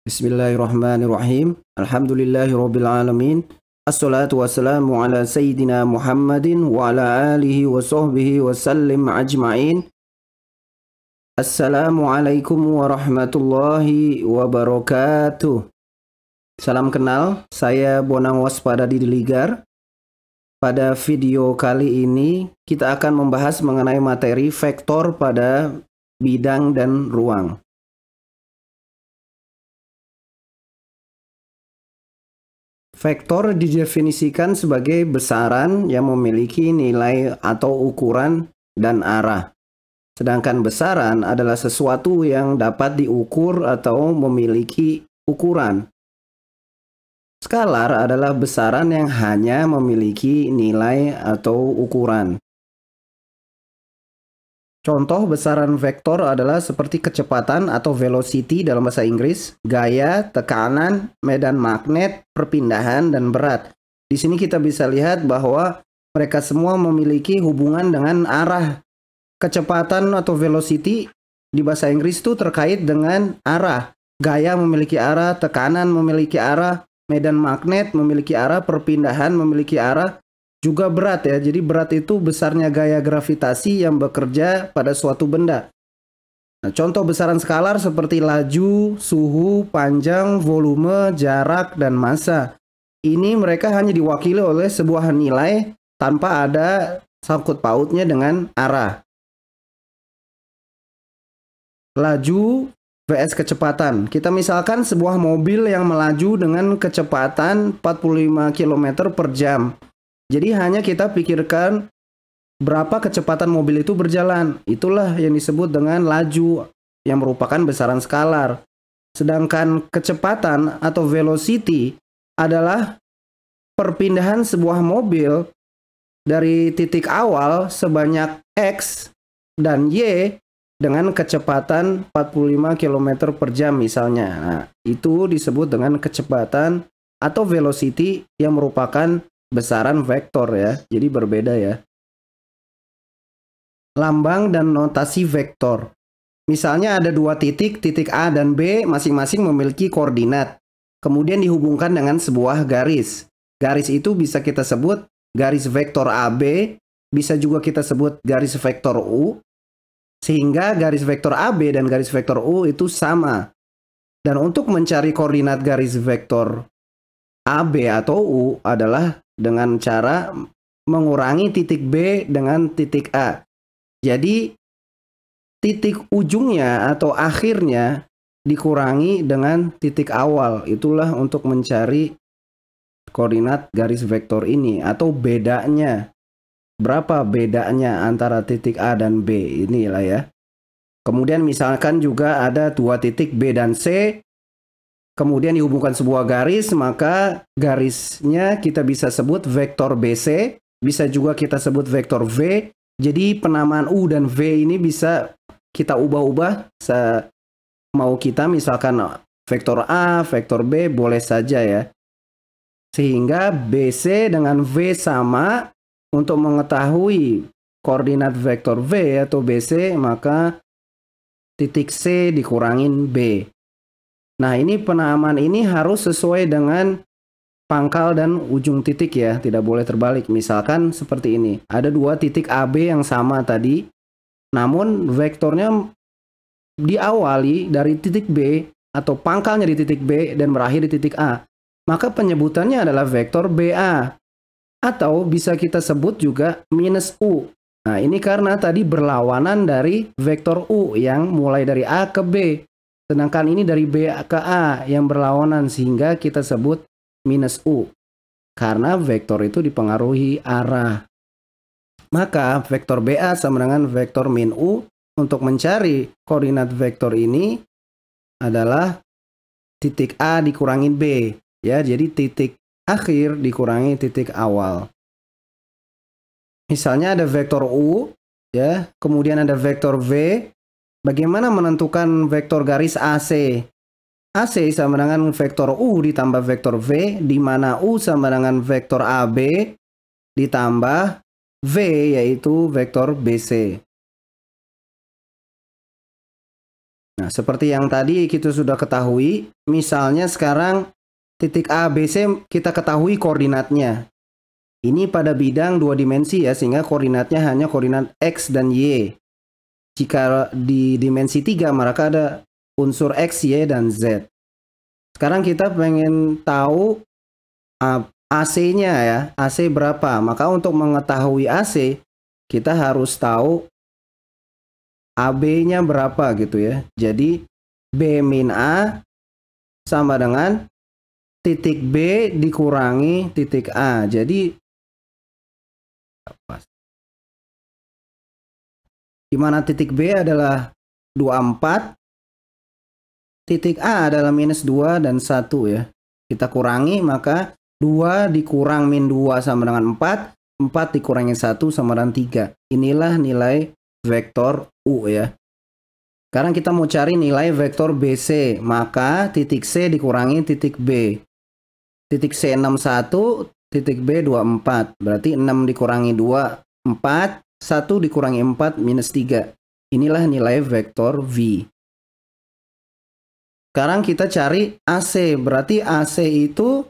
Bismillahirrahmanirrahim. Alhamdulillahirabbil alamin. Assalatu wassalamu ala sayyidina Muhammadin wa ala alihi wa sahbihi wa sallim ajma'in. Assalamualaikum warahmatullahi wabarakatuh. Salam kenal, saya Bonang Waspada Diligar. Pada video kali ini kita akan membahas mengenai materi vektor pada bidang dan ruang. Vektor didefinisikan sebagai besaran yang memiliki nilai atau ukuran dan arah. Sedangkan besaran adalah sesuatu yang dapat diukur atau memiliki ukuran. Skalar adalah besaran yang hanya memiliki nilai atau ukuran. Contoh besaran vektor adalah seperti kecepatan atau velocity dalam bahasa Inggris, gaya, tekanan, medan magnet, perpindahan, dan berat. Di sini kita bisa lihat bahwa mereka semua memiliki hubungan dengan arah. Kecepatan atau velocity di bahasa Inggris itu terkait dengan arah. Gaya memiliki arah, tekanan memiliki arah, medan magnet memiliki arah, perpindahan memiliki arah. Juga berat ya, jadi berat itu besarnya gaya gravitasi yang bekerja pada suatu benda. Nah, contoh besaran skalar seperti laju, suhu, panjang, volume, jarak, dan massa. Ini mereka hanya diwakili oleh sebuah nilai tanpa ada sangkut pautnya dengan arah. Laju vs kecepatan. Kita misalkan sebuah mobil yang melaju dengan kecepatan 45 km per jam. Jadi hanya kita pikirkan berapa kecepatan mobil itu berjalan. Itulah yang disebut dengan laju yang merupakan besaran skalar. Sedangkan kecepatan atau velocity adalah perpindahan sebuah mobil dari titik awal sebanyak X dan Y dengan kecepatan 45 km per jam misalnya. Nah, itu disebut dengan kecepatan atau velocity yang merupakan besaran vektor ya, jadi berbeda ya. Lambang dan notasi vektor. Misalnya ada dua titik, titik A dan B masing-masing memiliki koordinat. Kemudian dihubungkan dengan sebuah garis. Garis itu bisa kita sebut garis vektor AB, bisa juga kita sebut garis vektor U. Sehingga garis vektor AB dan garis vektor U itu sama. Dan untuk mencari koordinat garis vektor AB atau U adalah dengan cara mengurangi titik B dengan titik A. Jadi titik ujungnya atau akhirnya dikurangi dengan titik awal. Itulah untuk mencari koordinat garis vektor ini atau bedanya. Berapa bedanya antara titik A dan B, inilah ya. Kemudian misalkan juga ada dua titik B dan C. Kemudian dihubungkan sebuah garis, maka garisnya kita bisa sebut vektor BC, bisa juga kita sebut vektor V. Jadi penamaan U dan V ini bisa kita ubah-ubah mau kita, misalkan vektor A, vektor B, boleh saja ya. Sehingga BC dengan V sama. Untuk mengetahui koordinat vektor V atau BC, maka titik C dikurangin B. Nah, ini penamaan ini harus sesuai dengan pangkal dan ujung titik ya, tidak boleh terbalik. Misalkan seperti ini, ada dua titik AB yang sama tadi, namun vektornya diawali dari titik B atau pangkalnya di titik B dan berakhir di titik A. Maka penyebutannya adalah vektor BA. Atau bisa kita sebut juga minus U. Nah, ini karena tadi berlawanan dari vektor U yang mulai dari A ke B. Sedangkan ini dari B ke A yang berlawanan, sehingga kita sebut minus U. Karena vektor itu dipengaruhi arah. Maka vektor BA sama dengan vektor min U. Untuk mencari koordinat vektor ini adalah titik A dikurangin B. Ya, jadi titik akhir dikurangi titik awal. Misalnya ada vektor U, ya, kemudian ada vektor V. Bagaimana menentukan vektor garis AC? AC sama dengan vektor U ditambah vektor V, di mana U sama dengan vektor AB ditambah V, yaitu vektor BC. Nah, seperti yang tadi kita sudah ketahui, misalnya sekarang titik A, B, C kita ketahui koordinatnya. Ini pada bidang 2 dimensi ya, sehingga koordinatnya hanya koordinat X dan Y. Jika di dimensi 3, maka ada unsur X, Y, dan Z. Sekarang kita pengen tahu AC-nya ya, AC berapa. Maka untuk mengetahui AC, kita harus tahu AB-nya berapa gitu ya. Jadi B min A sama dengan titik B dikurangi titik A. Jadi di mana titik B adalah 24, titik A adalah minus 2 dan 1 ya. Kita kurangi, maka 2 dikurang min 2 sama dengan 4, 4 dikurangi 1 sama dengan 3. Inilah nilai vektor U ya. Sekarang kita mau cari nilai vektor BC, maka titik C dikurangi titik B. Titik C 61, titik B 24. Berarti 6 dikurangi 2, 4. 1 dikurangi 4 minus 3. Inilah nilai vektor V. Sekarang kita cari AC. Berarti AC itu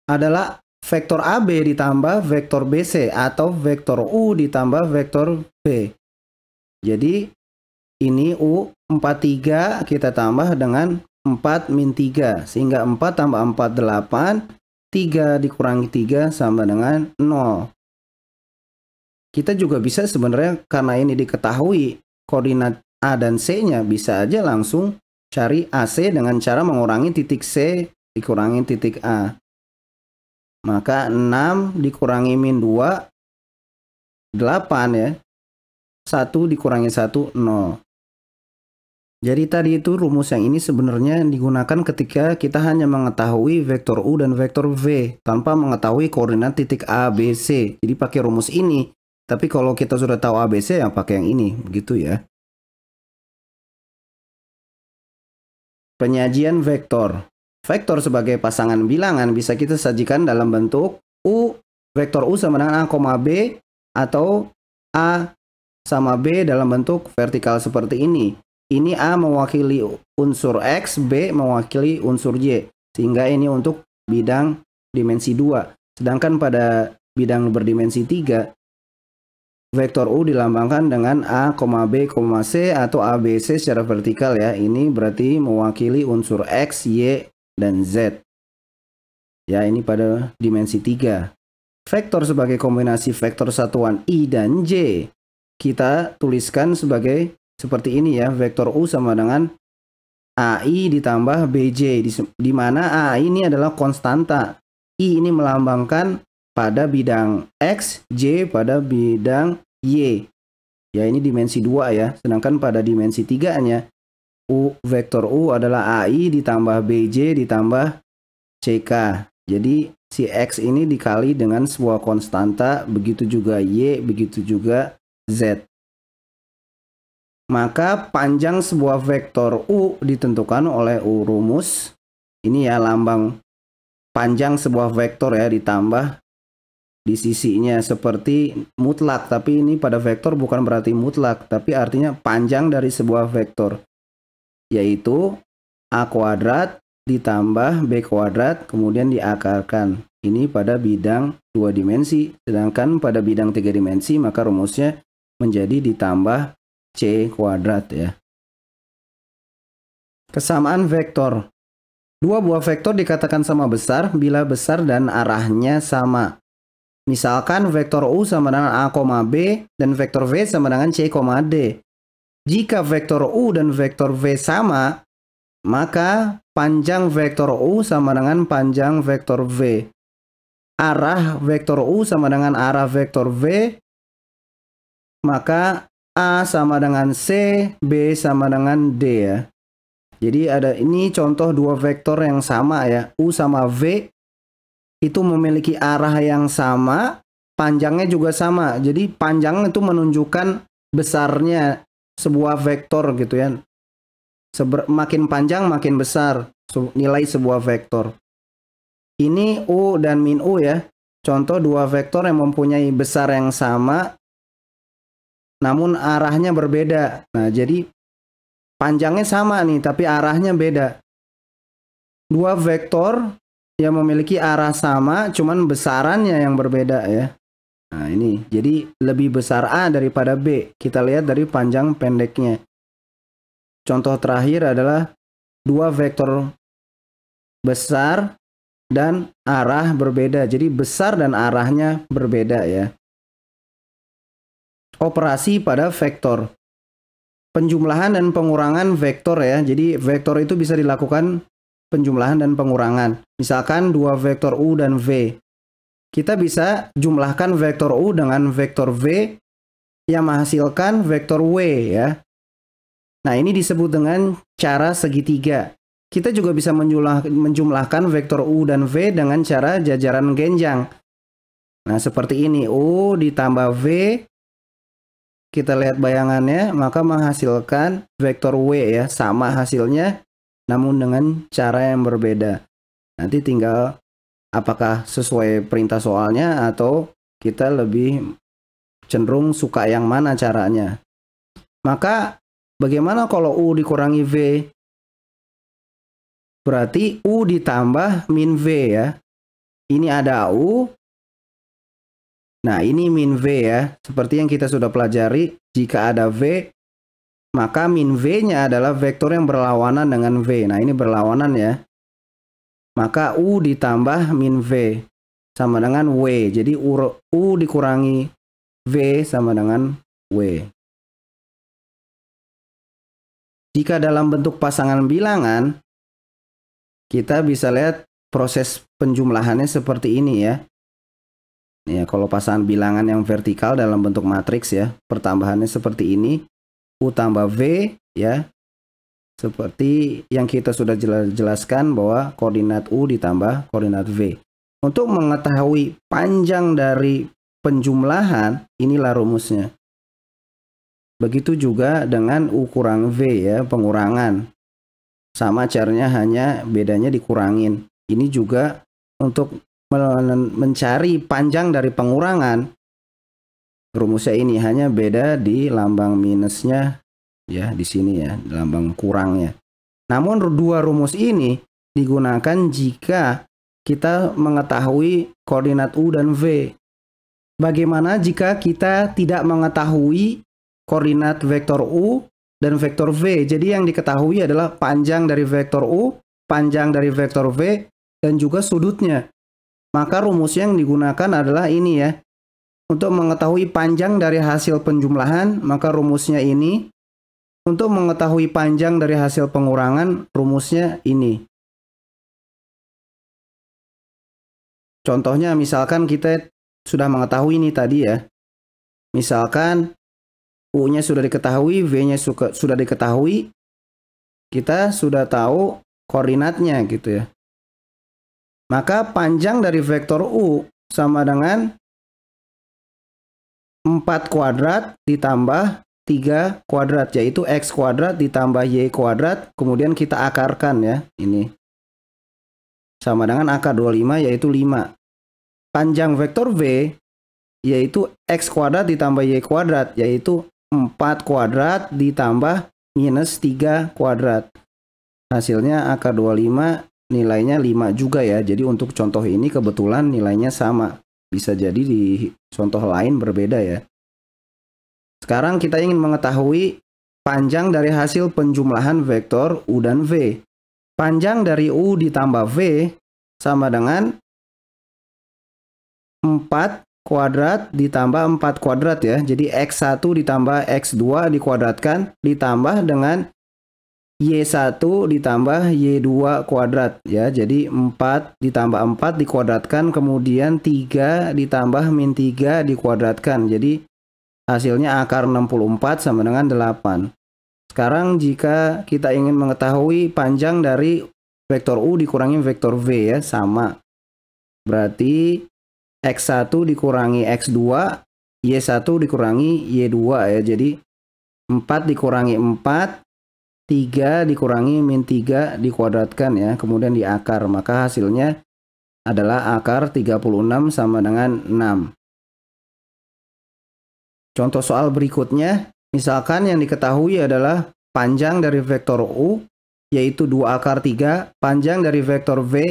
adalah vektor AB ditambah vektor BC atau vektor U ditambah vektor B. Jadi ini U 43 kita tambah dengan 4 min 3. Sehingga 4 tambah 4 8. 3 dikurangi 3 sama dengan 0. Kita juga bisa sebenarnya karena ini diketahui koordinat A dan C-nya, bisa aja langsung cari AC dengan cara mengurangi titik C dikurangi titik A. Maka 6 dikurangi min 2, 8 ya. 1 dikurangi 1, 0. Jadi tadi itu rumus yang ini sebenarnya digunakan ketika kita hanya mengetahui vektor U dan vektor V tanpa mengetahui koordinat titik A, B, C. Jadi pakai rumus ini. Tapi kalau kita sudah tahu ABC ya pakai yang ini, begitu ya. Penyajian vektor. Vektor sebagai pasangan bilangan bisa kita sajikan dalam bentuk U, vektor U sama dengan A, B, atau A sama B dalam bentuk vertikal seperti ini. Ini A mewakili unsur X, B mewakili unsur Y. Sehingga ini untuk bidang dimensi 2. Sedangkan pada bidang berdimensi 3, vektor U dilambangkan dengan A, B, C atau ABC secara vertikal ya. Ini berarti mewakili unsur X, Y, dan Z. Ya, ini pada dimensi 3. Vektor sebagai kombinasi vektor satuan I dan J. Kita tuliskan sebagai seperti ini ya. Vektor U sama dengan AI ditambah BJ. Di mana AI ini adalah konstanta. I ini melambangkan pada bidang X, J pada bidang Y. Ya, ini dimensi 2 ya. Sedangkan pada dimensi 3-nya, vektor U adalah AI ditambah BJ ditambah CK. Jadi, si X ini dikali dengan sebuah konstanta, begitu juga Y, begitu juga Z. Maka panjang sebuah vektor U ditentukan oleh rumus. Ini ya lambang panjang sebuah vektor ya, ditambah di sisinya seperti mutlak, tapi ini pada vektor bukan berarti mutlak, tapi artinya panjang dari sebuah vektor, yaitu A kuadrat ditambah B kuadrat kemudian diakarkan. Ini pada bidang 2 dimensi, sedangkan pada bidang 3 dimensi maka rumusnya menjadi ditambah C kuadrat ya. Kesamaan vektor. Dua buah vektor dikatakan sama besar bila besar dan arahnya sama. Misalkan vektor U sama dengan A, B dan vektor V sama dengan C, D. Jika vektor U dan vektor V sama, maka panjang vektor U sama dengan panjang vektor V. Arah vektor U sama dengan arah vektor V, maka A sama dengan C, B sama dengan D ya. Jadi ada ini contoh dua vektor yang sama ya, U sama V. Itu memiliki arah yang sama, panjangnya juga sama. Jadi panjang itu menunjukkan besarnya sebuah vektor gitu ya. Makin panjang makin besar nilai sebuah vektor. Ini U dan min U ya. Contoh dua vektor yang mempunyai besar yang sama namun arahnya berbeda. Nah, jadi panjangnya sama nih, tapi arahnya beda. Dua vektor yang memiliki arah sama, cuman besarannya yang berbeda ya. Nah ini, jadi lebih besar A daripada B. Kita lihat dari panjang pendeknya. Contoh terakhir adalah dua vektor besar dan arah berbeda. Jadi besar dan arahnya berbeda ya. Operasi pada vektor. Penjumlahan dan pengurangan vektor ya. Jadi vektor itu bisa dilakukan penjumlahan dan pengurangan. Misalkan dua vektor U dan V. Kita bisa jumlahkan vektor U dengan vektor V yang menghasilkan vektor W ya. Nah, ini disebut dengan cara segitiga. Kita juga bisa menjumlahkan vektor U dan V dengan cara jajaran genjang. Nah, seperti ini. U ditambah V. Kita lihat bayangannya, maka menghasilkan vektor W ya. Sama hasilnya, namun dengan cara yang berbeda. Nanti tinggal apakah sesuai perintah soalnya atau kita lebih cenderung suka yang mana caranya. Maka bagaimana kalau U dikurangi V? Berarti U ditambah min V ya. Ini ada U. Nah ini min V ya. Seperti yang kita sudah pelajari, jika ada V, maka min V-nya adalah vektor yang berlawanan dengan V. Nah ini berlawanan ya. Maka U ditambah min V sama dengan W. Jadi U dikurangi V sama dengan W. Jika dalam bentuk pasangan bilangan, kita bisa lihat proses penjumlahannya seperti ini ya. Ya, kalau pasangan bilangan yang vertikal dalam bentuk matriks ya, pertambahannya seperti ini. U tambah V ya. Seperti yang kita sudah jelaskan bahwa koordinat U ditambah koordinat V. Untuk mengetahui panjang dari penjumlahan, inilah rumusnya. Begitu juga dengan U kurang V ya, pengurangan. Sama caranya, hanya bedanya dikurangin. Ini juga untuk mencari panjang dari pengurangan. Rumusnya ini hanya beda di lambang minusnya. Ya, di sini ya, lambang kurangnya. Namun dua rumus ini digunakan jika kita mengetahui koordinat U dan V. Bagaimana jika kita tidak mengetahui koordinat vektor U dan vektor V? Jadi yang diketahui adalah panjang dari vektor U, panjang dari vektor V, dan juga sudutnya. Maka rumus yang digunakan adalah ini ya. Untuk mengetahui panjang dari hasil penjumlahan, maka rumusnya ini. Untuk mengetahui panjang dari hasil pengurangan, rumusnya ini. Contohnya misalkan kita sudah mengetahui ini tadi ya. Misalkan U-nya sudah diketahui, V-nya sudah diketahui. Kita sudah tahu koordinatnya gitu ya. Maka panjang dari vektor U sama dengan 4 kuadrat ditambah 3 kuadrat, yaitu X kuadrat ditambah Y kuadrat, kemudian kita akarkan ya, ini. Sama dengan akar 25, yaitu 5. Panjang vektor V, yaitu X kuadrat ditambah Y kuadrat, yaitu 4 kuadrat ditambah minus 3 kuadrat. Hasilnya akar 25, nilainya 5 juga ya. Jadi untuk contoh ini kebetulan nilainya sama. Bisa jadi di contoh lain berbeda ya. Sekarang kita ingin mengetahui panjang dari hasil penjumlahan vektor U dan V. Panjang dari U ditambah V sama dengan 4 kuadrat ditambah 4 kuadrat ya. Jadi X1 ditambah X2 dikuadratkan ditambah dengan Y1 ditambah Y2 kuadrat ya. Jadi 4 ditambah 4 dikuadratkan, kemudian 3 ditambah min 3 dikuadratkan. Jadi hasilnya akar 64 sama dengan 8. Sekarang jika kita ingin mengetahui panjang dari vektor U dikurangi vektor V ya, sama. Berarti X1 dikurangi X2, Y1 dikurangi Y2 ya. Jadi 4 dikurangi 4, 3 dikurangi min 3 dikuadratkan ya. Kemudian diakar, maka hasilnya adalah akar 36 sama dengan 6. Contoh soal berikutnya, misalkan yang diketahui adalah panjang dari vektor U yaitu 2 akar 3, panjang dari vektor V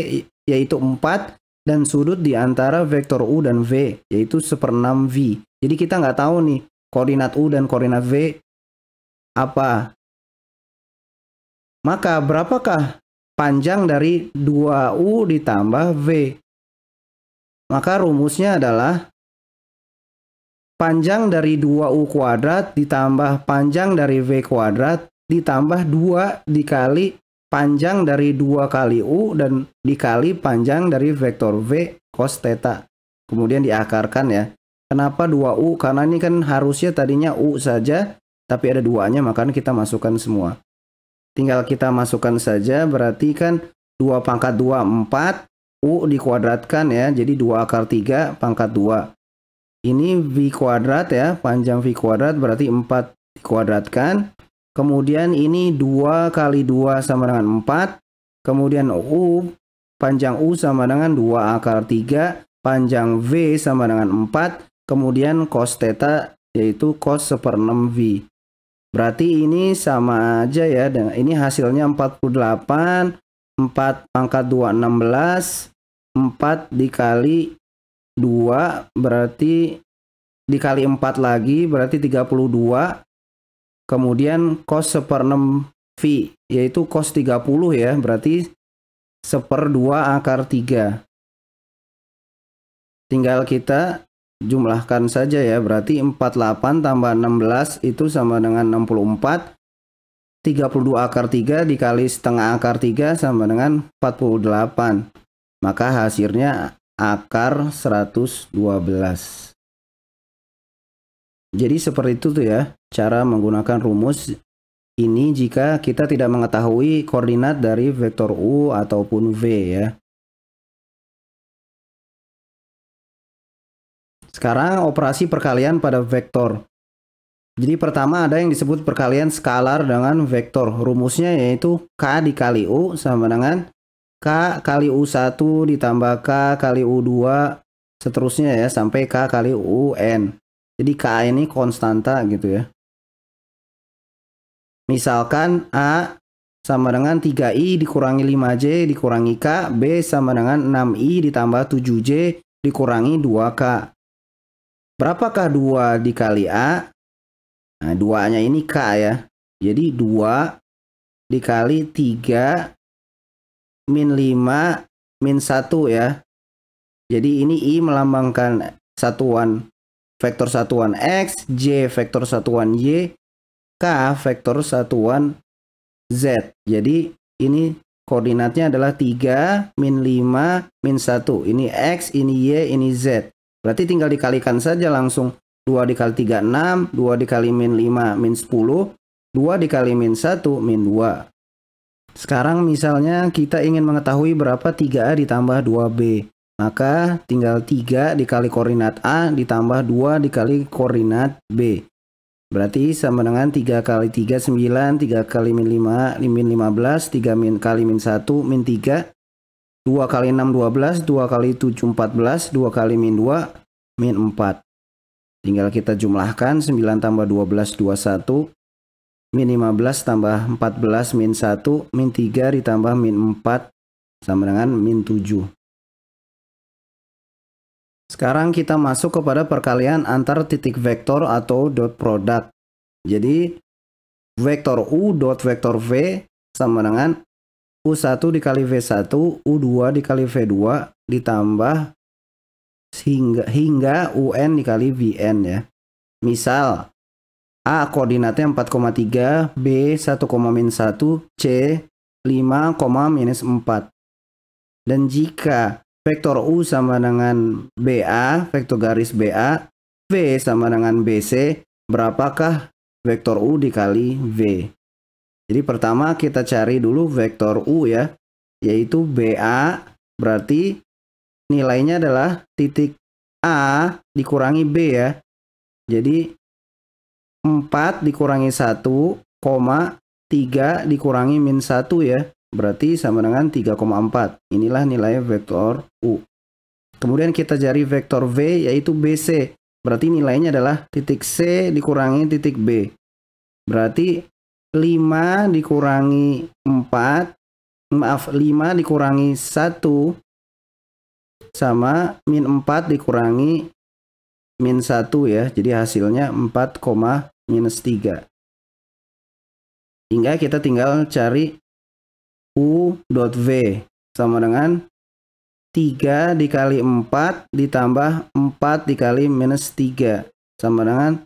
yaitu 4, dan sudut di antara vektor U dan V yaitu 1/6 V. Jadi kita nggak tahu nih koordinat U dan koordinat V apa. Maka berapakah panjang dari 2U ditambah V? Maka rumusnya adalah panjang dari 2U kuadrat ditambah panjang dari V kuadrat ditambah 2 dikali panjang dari 2 kali U dan dikali panjang dari vektor V cos theta. Kemudian diakarkan ya. Kenapa 2U? Karena ini kan harusnya tadinya U saja, tapi ada 2-nya, makanya kita masukkan semua. Tinggal kita masukkan saja, berarti kan 2 pangkat 2, 4. U dikuadratkan ya, jadi 2 akar 3 pangkat 2. Ini V kuadrat ya, panjang V kuadrat berarti 4 dikuadratkan. Kemudian ini 2 kali 2 sama dengan 4. Kemudian U, panjang U sama dengan 2 akar 3. Panjang V sama dengan 4. Kemudian cos theta yaitu cos 1/6 V. Berarti ini sama aja ya. Dan ini hasilnya 48. 4 pangkat 2, 16. 4 dikali 2 berarti dikali 4 lagi berarti 32. Kemudian cos 1/6 V yaitu cos 30 ya, berarti 1/2 akar 3. Tinggal kita jumlahkan saja ya, berarti 48 tambah 16 itu sama dengan 64. 32 akar 3 dikali setengah akar 3 sama dengan 48. Maka hasilnya akar 112. Jadi seperti itu tuh ya cara menggunakan rumus ini jika kita tidak mengetahui koordinat dari vektor U ataupun V ya. Sekarang operasi perkalian pada vektor. Jadi pertama ada yang disebut perkalian skalar dengan vektor. Rumusnya yaitu K dikali U sama dengan K kali U1 ditambah K kali U2 seterusnya ya sampai K kali UN. Jadi K ini konstanta gitu ya. Misalkan A sama dengan 3I dikurangi 5J dikurangi K, B sama dengan 6I ditambah 7J dikurangi 2K. Berapakah 2 dikali A? Nah, 2-nya ini K ya. Jadi 2 dikali 3 min 5 min 1 ya. Jadi ini I melambangkan satuan vektor satuan X, J vektor satuan Y, K vektor satuan Z. Jadi ini koordinatnya adalah 3 min 5 min 1. Ini X, ini Y, ini Z. Berarti tinggal dikalikan saja langsung. 2 dikali 3, 6. 2 dikali min 5, min 10. 2 dikali min 1, min 2. Sekarang misalnya kita ingin mengetahui berapa 3A ditambah 2B. Maka tinggal 3 dikali koordinat A ditambah 2 dikali koordinat B. Berarti sama dengan 3 kali 3, 9. 3 kali min 5, min 15. 3 kali min 1, min 3. 2 kali 6, 12. 2 kali 7, 14. 2 kali min 2, min 4. Tinggal kita jumlahkan 9 tambah 12, 21. Min 15 tambah 14, min 1. Min 3 ditambah min 4 sama dengan min 7. Sekarang kita masuk kepada perkalian antar titik vektor atau dot product. Jadi vektor U dot vektor V sama dengan U1 dikali V1, U2 dikali V2 ditambah hingga UN dikali VN ya. Misal A koordinatnya 4,3, B 1,-1, C 5,-4. Dan jika vektor U sama dengan BA, vektor garis BA, V sama dengan BC, berapakah vektor U dikali V? Jadi pertama kita cari dulu vektor U ya, yaitu BA, berarti nilainya adalah titik A dikurangi B ya. Jadi 4 dikurangi 1, 3 dikurangi min 1 ya. Berarti sama dengan 3,4. Inilah nilai vektor U. Kemudian kita cari vektor V yaitu BC. Berarti nilainya adalah titik C dikurangi titik B. Berarti 5 dikurangi 4, maaf, 5 dikurangi 1 sama min 4 dikurangi min 1 ya. Jadi hasilnya 4, minus 3. Hingga kita tinggal cari U dot V sama dengan 3 dikali 4 ditambah 4 dikali minus 3 sama dengan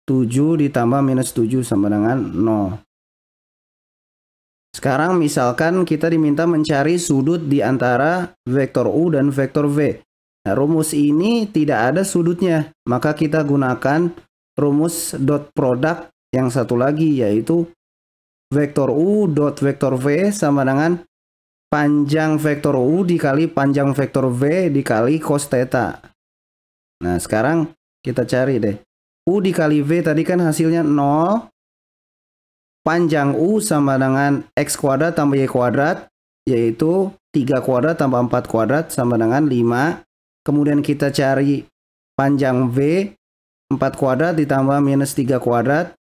7 ditambah minus 7 sama dengan 0. Sekarang misalkan kita diminta mencari sudut di antara vektor U dan vektor V. Nah, rumus ini tidak ada sudutnya, maka kita gunakan rumus dot product yang satu lagi, yaitu vektor U dot vektor V sama dengan panjang vektor U dikali panjang vektor V dikali cos theta. Nah, sekarang kita cari deh. U dikali V tadi kan hasilnya 0. Panjang U sama dengan X kuadrat tambah Y kuadrat, yaitu 3 kuadrat tambah 4 kuadrat sama dengan 5. Kemudian kita cari panjang V, 4 kuadrat ditambah minus 3 kuadrat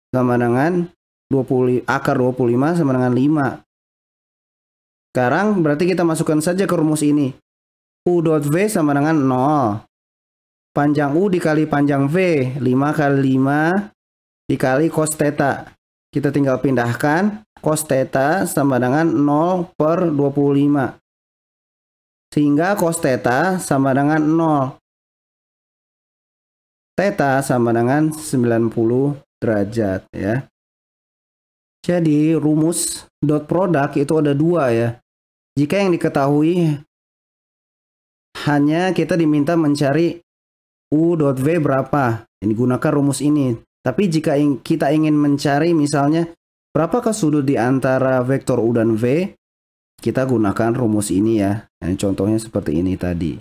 sama dengan 20, akar 25 sama dengan 5. Sekarang berarti kita masukkan saja ke rumus ini. U dot V sama dengan 0. Panjang U dikali panjang V, 5 kali 5 dikali cos theta. Kita tinggal pindahkan, cos theta sama dengan 0 per 25. Sehingga cos theta sama dengan 0. Theta sama dengan 90 derajat ya. Jadi rumus dot product itu ada dua ya. Jika yang diketahui hanya kita diminta mencari U dot V berapa, ini gunakan rumus ini. Tapi jika kita ingin mencari misalnya berapakah sudut di antara vektor U dan V, kita gunakan rumus ini ya. Nah, contohnya seperti ini tadi.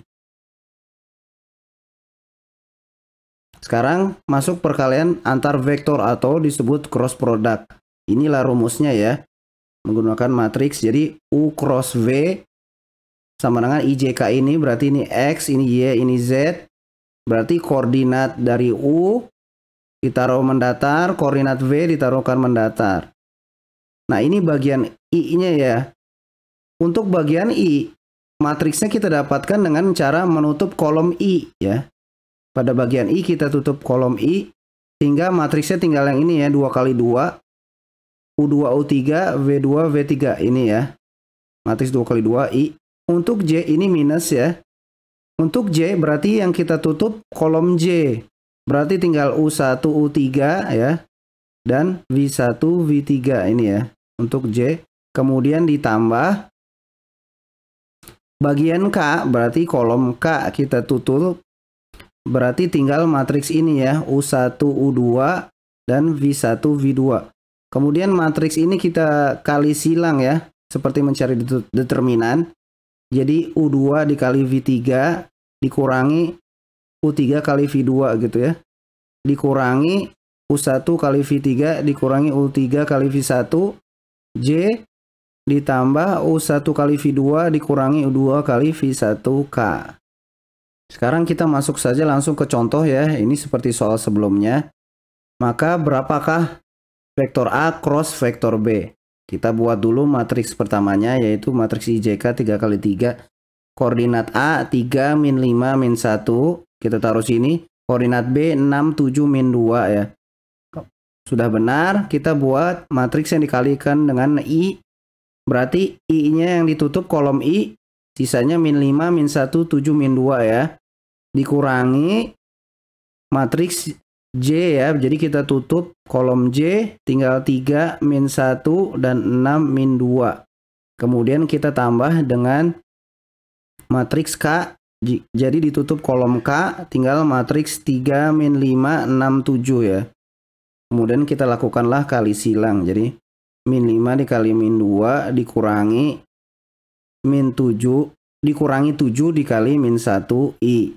Sekarang masuk perkalian antar vektor atau disebut cross product. Inilah rumusnya ya. Menggunakan matriks, jadi U cross V sama dengan IJK ini, berarti ini X, ini Y, ini Z. Berarti koordinat dari U ditaruh mendatar, koordinat V ditaruhkan mendatar. Nah, ini bagian I-nya ya. Untuk bagian I, matriksnya kita dapatkan dengan cara menutup kolom I ya. Pada bagian I kita tutup kolom I, sehingga matriksnya tinggal yang ini ya, 2 kali 2, U2, U3, V2, V3 ini ya. Matriks 2 kali 2 I. Untuk J ini minus ya. Untuk J berarti yang kita tutup kolom J. Berarti tinggal U1, U3 ya. Dan V1, V3 ini ya. Untuk J. Kemudian ditambah bagian K, berarti kolom K kita tutup. Berarti tinggal matriks ini ya. U1, U2 dan V1, V2. Kemudian matriks ini kita kali silang ya. Seperti mencari determinan. Jadi U2 dikali V3 dikurangi U3 kali V2 gitu ya. Dikurangi U1 kali V3 dikurangi U3 kali V1. J ditambah U1 kali V2 dikurangi U2 kali V1K. Sekarang kita masuk saja langsung ke contoh ya. Ini seperti soal sebelumnya. Maka berapakah vektor A cross vektor B? Kita buat dulu matriks pertamanya, yaitu matriks IJK 3 kali 3. Koordinat A 3, min 5, min 1. Kita taruh sini. Koordinat B 6, 7, min 2 ya. Sudah benar, kita buat matriks yang dikalikan dengan I. Berarti I-nya yang ditutup kolom I. Sisanya min 5, min 1, 7, min 2 ya. Dikurangi matriks J ya. Jadi kita tutup kolom J. Tinggal 3, min 1, dan 6, min 2. Kemudian kita tambah dengan matriks K. Jadi ditutup kolom K. Tinggal matriks 3, min 5, 6, 7 ya. Kemudian kita lakukanlah kali silang. Jadi min 5 dikali min 2 dikurangi min 7 dikurangi 7 dikali min 1 I.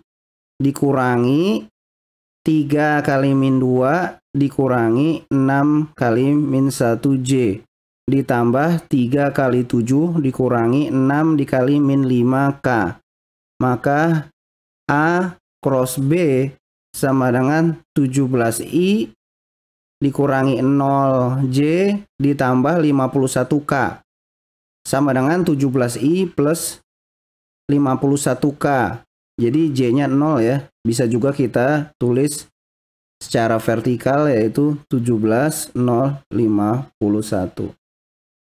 Dikurangi 3 kali min 2 dikurangi 6 kali min 1 J. Ditambah 3 kali 7 dikurangi 6 dikali min 5 K. Maka A cross B sama dengan 17I dikurangi 0J ditambah 51K. Sama dengan 17I plus 51K. Jadi J-nya 0 ya. Bisa juga kita tulis secara vertikal yaitu 17,051.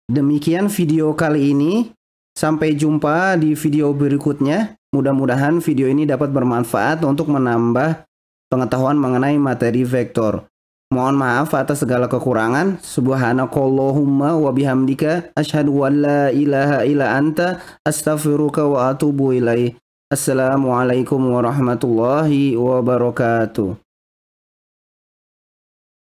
Demikian video kali ini. Sampai jumpa di video berikutnya. Mudah-mudahan video ini dapat bermanfaat untuk menambah pengetahuan mengenai materi vektor. Mohon maaf atas segala kekurangan. Subhanakallahumma wa bihamdika asyhadu an la ilaha illa anta astaghfiruka wa atubu ilaih. Assalamualaikum warahmatullahi wabarakatuh.